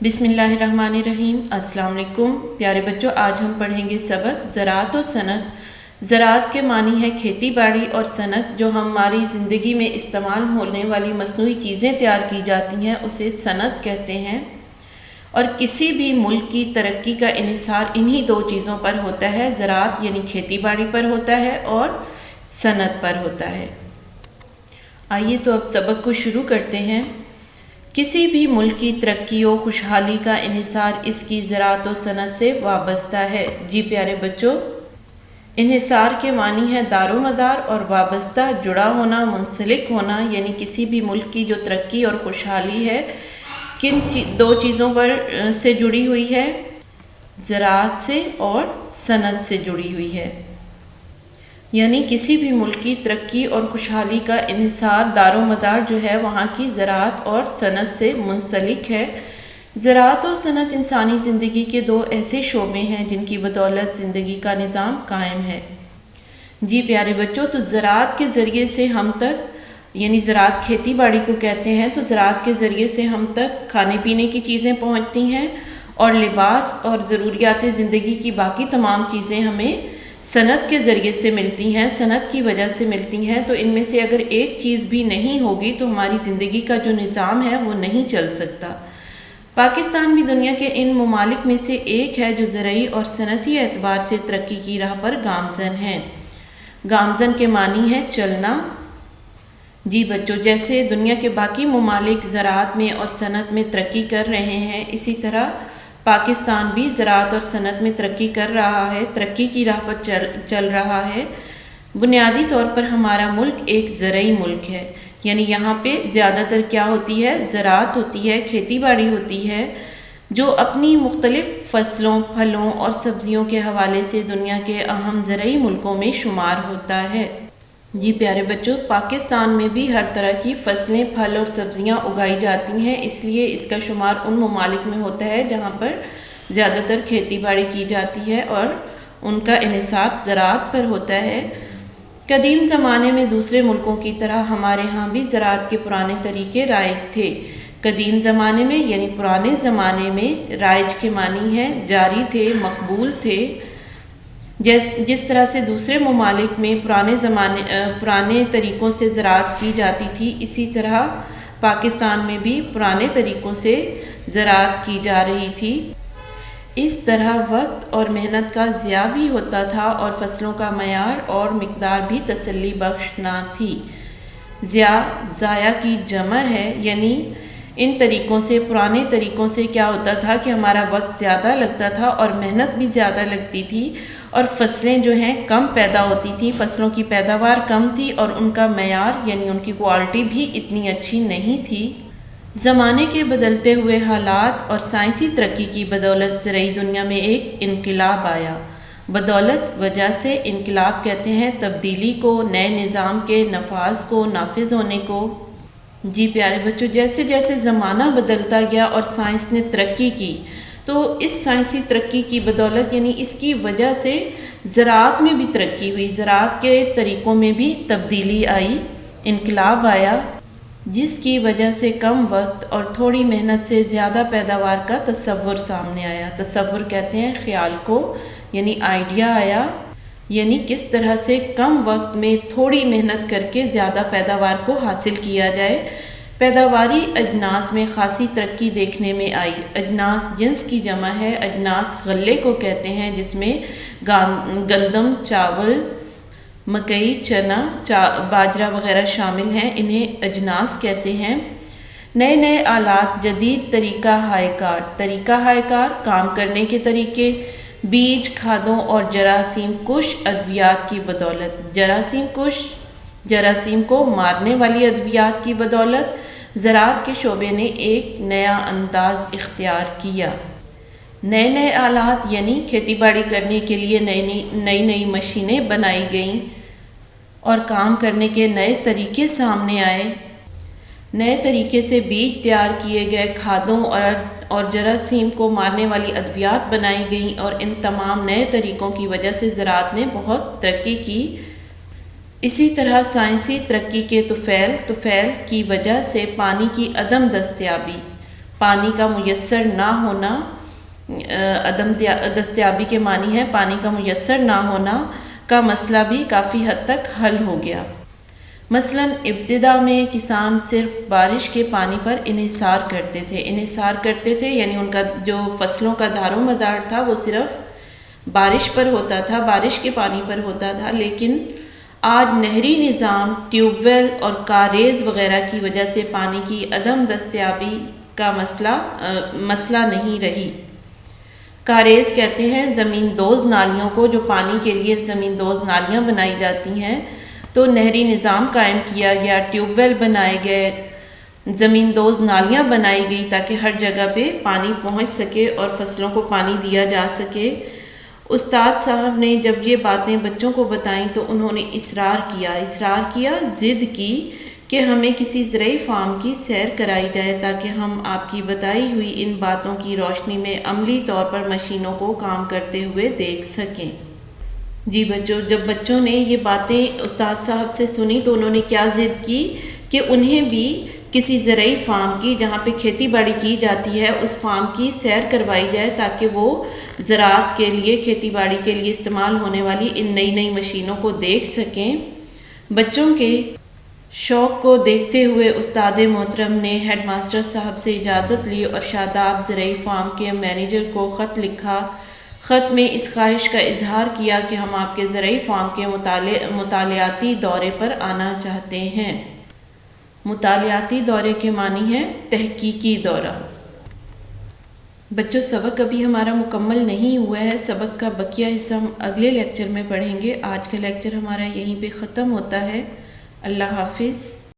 بسم اللہ الرحمن الرحیم۔ السلام علیکم پیارے بچوں، آج ہم پڑھیں گے سبق زراعت و صنعت۔ زراعت کے معنی ہے کھیتی باڑی، اور صنعت جو ہماری زندگی میں استعمال ہونے والی مصنوعی چیزیں تیار کی جاتی ہیں اسے صنعت کہتے ہیں۔ اور کسی بھی ملک کی ترقی کا انحصار انہی دو چیزوں پر ہوتا ہے، زراعت یعنی کھیتی باڑی پر ہوتا ہے اور صنعت پر ہوتا ہے۔ آئیے تو اب سبق کو شروع کرتے ہیں۔ کسی بھی ملک کی ترقی و خوشحالی کا انحصار اس کی زراعت و صنعت سے وابستہ ہے۔ جی پیارے بچوں، انحصار کے معنی ہے دار و مدار، اور وابستہ جڑا ہونا، منسلک ہونا، یعنی کسی بھی ملک کی جو ترقی اور خوشحالی ہے کن دو چیزوں پر سے جڑی ہوئی ہے؟ زراعت سے اور صنعت سے جڑی ہوئی ہے۔ یعنی کسی بھی ملک کی ترقی اور خوشحالی کا انحصار دار و مدار جو ہے وہاں کی زراعت اور صنعت سے منسلک ہے۔ زراعت و صنعت انسانی زندگی کے دو ایسے شعبے ہیں جن کی بدولت زندگی کا نظام قائم ہے۔ جی پیارے بچوں، تو زراعت کے ذریعے سے ہم تک، یعنی زراعت کھیتی باڑی کو کہتے ہیں، تو زراعت کے ذریعے سے ہم تک کھانے پینے کی چیزیں پہنچتی ہیں، اور لباس اور ضروریات زندگی کی باقی تمام چیزیں ہمیں صنعت کے ذریعے سے ملتی ہیں، صنعت کی وجہ سے ملتی ہیں۔ تو ان میں سے اگر ایک چیز بھی نہیں ہوگی تو ہماری زندگی کا جو نظام ہے وہ نہیں چل سکتا۔ پاکستان بھی دنیا کے ان ممالک میں سے ایک ہے جو زرعی اور صنعتی اعتبار سے ترقی کی راہ پر گامزن ہے۔ گامزن کے معنی ہے چلنا۔ جی بچوں، جیسے دنیا کے باقی ممالک زراعت میں اور صنعت میں ترقی کر رہے ہیں، اسی طرح پاکستان بھی زراعت اور صنعت میں ترقی کر رہا ہے، ترقی کی راہ پر چل رہا ہے۔ بنیادی طور پر ہمارا ملک ایک زرعی ملک ہے، یعنی یہاں پہ زیادہ تر کیا ہوتی ہے؟ زراعت ہوتی ہے، کھیتی باڑی ہوتی ہے، جو اپنی مختلف فصلوں، پھلوں اور سبزیوں کے حوالے سے دنیا کے اہم زرعی ملکوں میں شمار ہوتا ہے۔ جی پیارے بچوں، پاکستان میں بھی ہر طرح کی فصلیں، پھل اور سبزیاں اگائی جاتی ہیں، اس لیے اس کا شمار ان ممالک میں ہوتا ہے جہاں پر زیادہ تر کھیتی باڑی کی جاتی ہے اور ان کا انحصار زراعت پر ہوتا ہے۔ قدیم زمانے میں دوسرے ملکوں کی طرح ہمارے ہاں بھی زراعت کے پرانے طریقے رائج تھے۔ قدیم زمانے میں یعنی پرانے زمانے میں، رائج کے معنی ہے جاری تھے، مقبول تھے۔ جس طرح سے دوسرے ممالک میں پرانے طریقوں سے زراعت کی جاتی تھی، اسی طرح پاکستان میں بھی پرانے طریقوں سے زراعت کی جا رہی تھی۔ اس طرح وقت اور محنت کا ضیاع بھی ہوتا تھا اور فصلوں کا معیار اور مقدار بھی تسلی بخش نہ تھی۔ ضائع کی جمع ہے، یعنی ان طریقوں سے، پرانے طریقوں سے کیا ہوتا تھا کہ ہمارا وقت زیادہ لگتا تھا اور محنت بھی زیادہ لگتی تھی، اور فصلیں جو ہیں کم پیدا ہوتی تھیں، فصلوں کی پیداوار کم تھی اور ان کا معیار یعنی ان کی کوالٹی بھی اتنی اچھی نہیں تھی۔ زمانے کے بدلتے ہوئے حالات اور سائنسی ترقی کی بدولت زرعی دنیا میں ایک انقلاب آیا۔ بدولت وجہ سے انقلاب کہتے ہیں تبدیلی کو، نئے نظام کے نفاذ کو، نافذ ہونے کو۔ جی پیارے بچوں، جیسے جیسے زمانہ بدلتا گیا اور سائنس نے ترقی کی، تو اس سائنسی ترقی کی بدولت یعنی اس کی وجہ سے زراعت میں بھی ترقی ہوئی، زراعت کے طریقوں میں بھی تبدیلی آئی، انقلاب آیا، جس کی وجہ سے کم وقت اور تھوڑی محنت سے زیادہ پیداوار کا تصور سامنے آیا۔ تصور کہتے ہیں خیال کو، یعنی آئیڈیا آیا، یعنی کس طرح سے کم وقت میں تھوڑی محنت کر کے زیادہ پیداوار کو حاصل کیا جائے۔ پیداواری اجناس میں خاصی ترقی دیکھنے میں آئی۔ اجناس جنس کی جمع ہے، اجناس غلے کو کہتے ہیں، جس میں گندم، چاول، مکئی، چنا، باجرہ وغیرہ شامل ہیں، انہیں اجناس کہتے ہیں۔ نئے نئے آلات، جدید طریقہ کار، کام کرنے کے طریقے، بیج، کھادوں اور جراثیم کش ادویات کی بدولت، جراثیم کو مارنے والی ادویات کی بدولت زراعت کے شعبے نے ایک نیا انداز اختیار کیا۔ نئے نئے آلات یعنی کھیتی باڑی کرنے کے لیے نئی مشینیں بنائی گئیں اور کام کرنے کے نئے طریقے سامنے آئے۔ نئے طریقے سے بیج تیار کیے گئے، کھادوں اور جراثیم کو مارنے والی ادویات بنائی گئیں، اور ان تمام نئے طریقوں کی وجہ سے زراعت نے بہت ترقی کی۔ اسی طرح سائنسی ترقی کے طفیل کی وجہ سے پانی کی عدم دستیابی، پانی کا میسر نہ ہونا، عدم دستیابی کے معنی ہے پانی کا میسر نہ ہونا کا مسئلہ بھی کافی حد تک حل ہو گیا۔ مثلا ابتدا میں کسان صرف بارش کے پانی پر انحصار کرتے تھے، یعنی ان کا جو فصلوں کا دار و مدار تھا وہ صرف بارش پر ہوتا تھا، بارش کے پانی پر ہوتا تھا۔ لیکن آج نہری نظام، ٹیوب ویل اور کاریز وغیرہ کی وجہ سے پانی کی عدم دستیابی کا مسئلہ نہیں رہی۔ کاریز کہتے ہیں زمین دوز نالیوں کو، جو پانی کے لیے زمین دوز نالیاں بنائی جاتی ہیں، تو نہری نظام قائم کیا گیا، ٹیوب ویل بنائے گئے، زمین دوز نالیاں بنائی گئی تاکہ ہر جگہ پہ پانی پہنچ سکے اور فصلوں کو پانی دیا جا سکے۔ استاد صاحب نے جب یہ باتیں بچوں کو بتائیں تو انہوں نے اصرار کیا، ضد کی کہ ہمیں کسی زرعی فارم کی سیر کرائی جائے تاکہ ہم آپ کی بتائی ہوئی ان باتوں کی روشنی میں عملی طور پر مشینوں کو کام کرتے ہوئے دیکھ سکیں۔ جی بچوں، جب بچوں نے یہ باتیں استاد صاحب سے سنی تو انہوں نے کیا ضد کی کہ انہیں بھی کسی زرعی فارم کی، جہاں پہ کھیتی باڑی کی جاتی ہے، اس فارم کی سیر کروائی جائے تاکہ وہ زراعت کے لیے، کھیتی باڑی کے لیے استعمال ہونے والی ان نئی مشینوں کو دیکھ سکیں۔ بچوں کے شوق کو دیکھتے ہوئے استاد محترم نے ہیڈ ماسٹر صاحب سے اجازت لی اور شاداب زرعی فارم کے مینیجر کو خط لکھا۔ خط میں اس خواہش کا اظہار کیا کہ ہم آپ کے زرعی فارم کے مطالعاتی دورے پر آنا چاہتے ہیں۔ مطالعاتی دورے کے معنی ہے تحقیقی دورہ۔ بچوں، سبق ابھی ہمارا مکمل نہیں ہوا ہے، سبق کا بقیہ حصہ ہم اگلے لیکچر میں پڑھیں گے۔ آج کا لیکچر ہمارا یہیں پہ ختم ہوتا ہے۔ اللہ حافظ۔